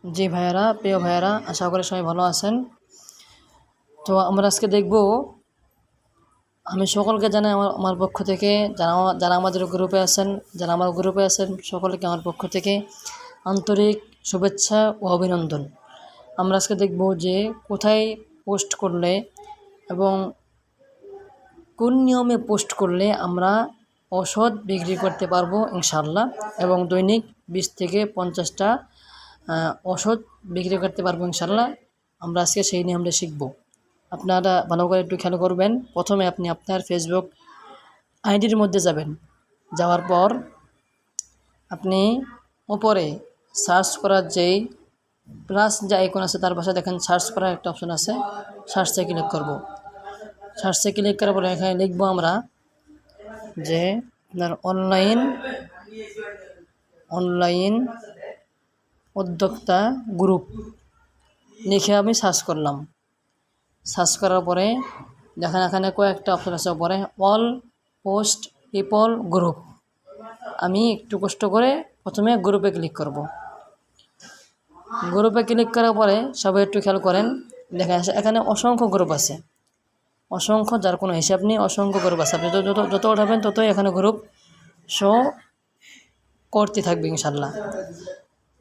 জি ভাইয়ারা, প্রিয় ভাইয়ারা, আশা করি সবাই ভালো আছেন। তো আমরা আজকে দেখব, আমি সকলকে জানাই আমার আমার পক্ষ থেকে, যারা আমাদের গ্রুপে আছেন, যারা আমার গ্রুপে আছেন সকলকে আমার পক্ষ থেকে আন্তরিক শুভেচ্ছা ও অভিনন্দন। আমরা আজকে দেখব যে কোথায় পোস্ট করলে এবং কোন নিয়মে পোস্ট করলে আমরা ওষুধ বিক্রি করতে পারবো ইনশাআল্লাহ, এবং দৈনিক 20 থেকে 50টা ওষুধ বিক্রি করতে পারবো ইনশাআল্লাহ। আমরা আজকে সেই নিয়মটা শিখব। আপনারা ভালো করে একটু খেয়াল করবেন। প্রথমে আপনি আপনার ফেসবুক আইডির মধ্যে যাবেন। যাওয়ার পর আপনি উপরে সার্চ করার যেই প্লাস যে আইকন আছে তার পাশে দেখেন সার্চ করার একটা অপশন আছে, সার্চে ক্লিক করব। সার্চে ক্লিক করার পরে এখানে লিখবো আমরা যে আপনার অনলাইন উদ্যোক্তা গ্রুপ লিখে আমি সার্চ করলাম। সার্চ করার পরে দেখেন এখানে কয়েকটা অপশন আছে উপরে, অল পোস্ট পিপল গ্রুপ। আমি একটু কষ্ট করে প্রথমে গ্রুপে ক্লিক করব। গ্রুপে ক্লিক করার পরে সবাই একটু খেয়াল করেন, দেখা যাচ্ছে এখানে অসংখ্য গ্রুপ আছে, অসংখ্য, যার কোনো হিসাব নেই, অসংখ্য গ্রুপ আছে। আপনি যত উঠাবেন ততই এখানে গ্রুপ শো করতে থাকবে ইনশাল্লাহ।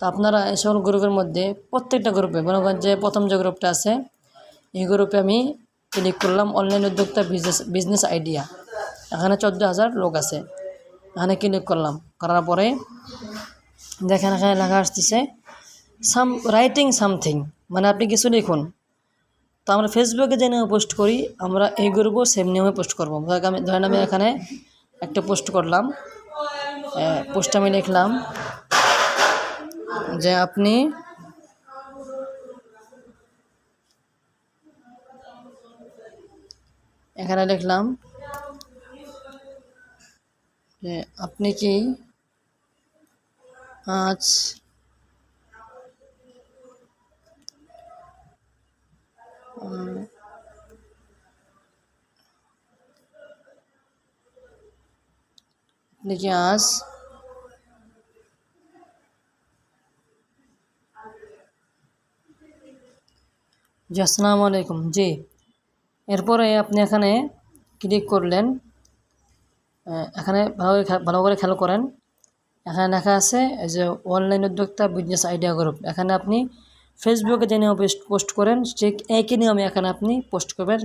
তো আপনারা এই সকল গ্রুপের মধ্যে প্রত্যেকটা গ্রুপে মনে করেন যে প্রথম যে গ্রুপটা আছে এই গ্রুপে আমি ক্লিক করলাম, অনলাইন উদ্যোক্তা বিজনেস আইডিয়া। এখানে 14,000 লোক আছে, এখানে ক্লিক করলাম। করার পরে দেখেন এখানে লেখা আসতেছে রাইটিং সামথিং, মানে আপনি কিছু লিখুন। তো আমরা ফেসবুকে যে নিয়মে পোস্ট করি আমরা এই গ্রুপও সেম নিয়মে পোস্ট করবো। ধরেন আমি এখানে একটা পোস্ট করলাম, পোস্ট আমি লিখলাম যে আপনি এখানে লিখলাম যে আপনি কি আজ আপনি কি আজ জি আসসালামু আলাইকুম। জি, এরপরে আপনি এখানে ক্লিক করলেন। এখানে ভালো করে খেয়াল করেন, এখানে লেখা আছে যে অনলাইন উদ্যোক্তা বিজনেস আইডিয়া গ্রুপ। এখানে আপনি ফেসবুকে যে নিয়মে পোস্ট করেন ঠিক একই নিয়মে এখানে আপনি পোস্ট করবেন,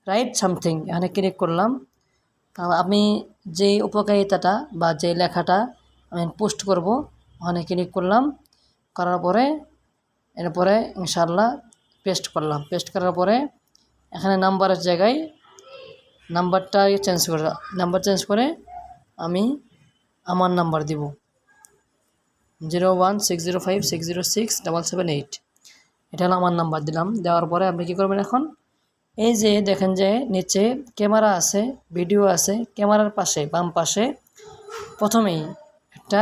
রাইট সামথিং। এখানে ক্লিক করলাম। আমি যেই উপকারিতাটা বা যে লেখাটা আমি পোস্ট করব ওখানে ক্লিক করলাম। করার পরে এরপরে ইনশাআল্লাহ পেস্ট করলাম। পেস্ট করার পরে এখানে নাম্বারের জায়গায় নাম্বার চেঞ্জ করে আমি আমার নাম্বার দিব 016056067778। এটা হলো আমার নাম্বার দিলাম। দেওয়ার পরে আপনি কী করবেন, এখন এই যে দেখেন যে নিচে ক্যামেরা আছে, ভিডিও আছে, ক্যামেরার পাশে বাম পাশে প্রথমেই একটা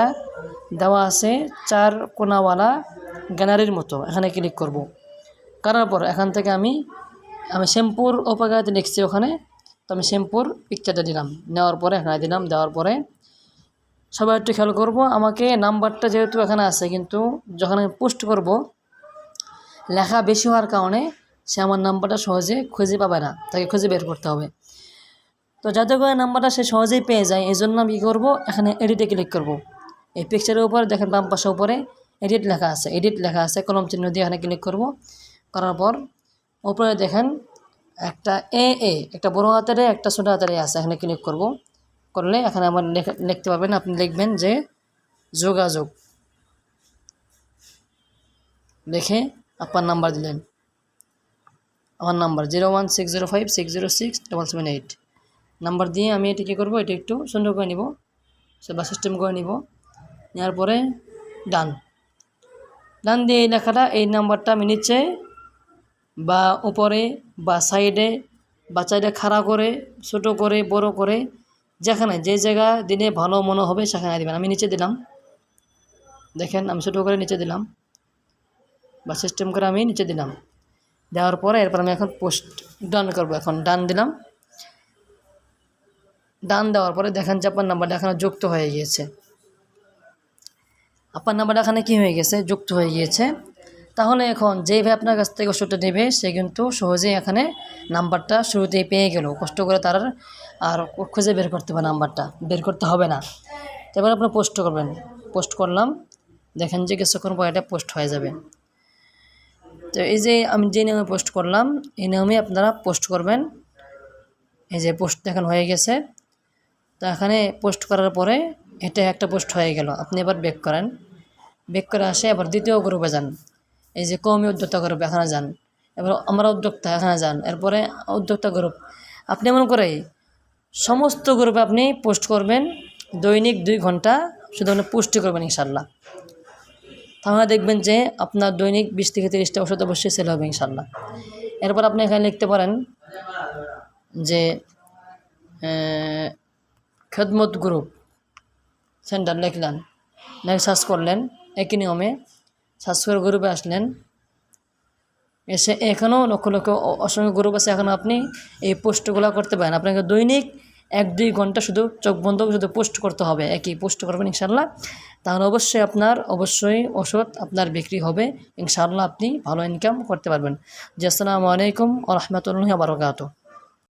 দেওয়া আছে 4 কোণাওয়ালা গ্যালারির মতো, এখানে ক্লিক করব। করার পর এখান থেকে আমি শ্যাম্পুর উপকারিতা লিখছি ওখানে, তো আমি শ্যাম্পুর পিকচারটা দিলাম। নেওয়ার পরে এখানে দিলাম। দেওয়ার পরে সবাই একটু খেয়াল করব, আমাকে নাম্বারটা যেহেতু এখানে আছে কিন্তু যখন আমি পোস্ট করব লেখা বেশি হওয়ার কারণে সে আমার নাম্বারটা সহজে খুঁজে পাবে না, তাকে খুঁজে বের করতে হবে। তো যাতে করে নাম্বারটা সে সহজেই পেয়ে যায় এই জন্য আমি কী করবো, এখানে এডিটে ক্লিক করব। এই পিকচারের উপর দেখেন বাম পাশে উপরে এডিট লেখা আছে, কলম চিহ্ন দিয়ে এখানে ক্লিক করব। করার পর উপরে দেখেন একটা একটা বড় হাতের একটা ছোটো হাতের আছে, এখানে ক্লিক করব। করলে এখানে আমার লিখতে পারবেন, আপনি লিখবেন যে যোগাযোগ, লিখে আপনার নাম্বার দিলেন। আমার নাম্বার 016056067778 নাম্বার দিয়ে আমি এটি কী করবো, এটি একটু সুন্দর করে নিব বা সিস্টেম করে নিব। নেওয়ার পরে ডান দিয়ে এই লেখাটা, এই নাম্বারটা আমি নিচে বা উপরে বা সাইডে বা চাইডে খাড়া করে ছোটো করে বড় করে যেখানে যে জায়গা দিলে ভালো মনে হবে সেখানে দেবেন। আমি নিচে দিলাম, দেখেন আমি ছোটো করে নিচে দিলাম বা সিস্টেম করে আমি নিচে দিলাম। দেওয়ার পরে এরপর আমি এখন পোস্ট ডান করব। এখন ডান দিলাম। ডান দেওয়ার পরে দেখেন যে আপনার নাম্বারটা এখানে যুক্ত হয়ে গিয়েছে। আপনার নাম্বারটা এখানে কী হয়ে গেছে, যুক্ত হয়ে গিয়েছে। তাহলে এখন যেই ভাই আপনার কাছ থেকে ওষুধটা নেবে সে কিন্তু সহজেই এখানে নাম্বারটা শুরুতেই পেয়ে গেল, কষ্ট করে তার আর খুঁজে বের করতে হবে, নাম্বারটা বের করতে হবে না। এবার আপনার পোস্ট করবেন, পোস্ট করলাম, দেখেন যে কিছুক্ষণ পর এটা পোস্ট হয়ে যাবে। তো এই যে আমি যে নিয়মে পোস্ট করলাম এই নিয়মে আপনারা পোস্ট করবেন। এই যে পোস্ট দেখেন হয়ে গেছে। তো এখানে পোস্ট করার পরে এটা একটা পোস্ট হয়ে গেল। আপনি এবার ব্যাক করেন, ব্যাক করে আসে এবার দ্বিতীয় গ্রুপে যান। এই যে কওমি উদ্যোক্তা গ্রুপ এখানে যান, এবার আমরা উদ্যোক্তা এখানে যান, এরপরে উদ্যোক্তা গ্রুপ। আপনি এমন করে সমস্ত গ্রুপে আপনি পোস্ট করবেন, দৈনিক 2 ঘন্টা শুধু আপনি পোস্টই করবেন ইনশাল্লাহ। তাহলে দেখবেন যে আপনার দৈনিক 20 থেকে 30টা ওষুধ অবশ্যই সেল হবে ইনশাল্লাহ। এরপর আপনি এখানে লিখতে পারেন যে খেদমত গ্রুপ সেন্টার লিখলেন, সার্চ করলেন, একই নিয়মে সার্চ করে গ্রুপে আসলেন। এসে এখানেও লক্ষ লক্ষ অসংখ্য গ্রুপ আছে, এখন আপনি এই পোস্টগুলো করতে পারেন। আপনাকে দৈনিক 1-2 ঘন্টা শুধু চোখ বন্ধ করে শুধু পোস্ট করতে হবে, একই পোস্ট করবেন ইনশাল্লাহ। তাহলে অবশ্যই ওষুধ আপনার বিক্রি হবে ইনশাল্লাহ, আপনি ভালো ইনকাম করতে পারবেন। জি, আসসালামু আলাইকুম ওয়া রাহমাতুল্লাহি ওয়া বারাকাতুহু।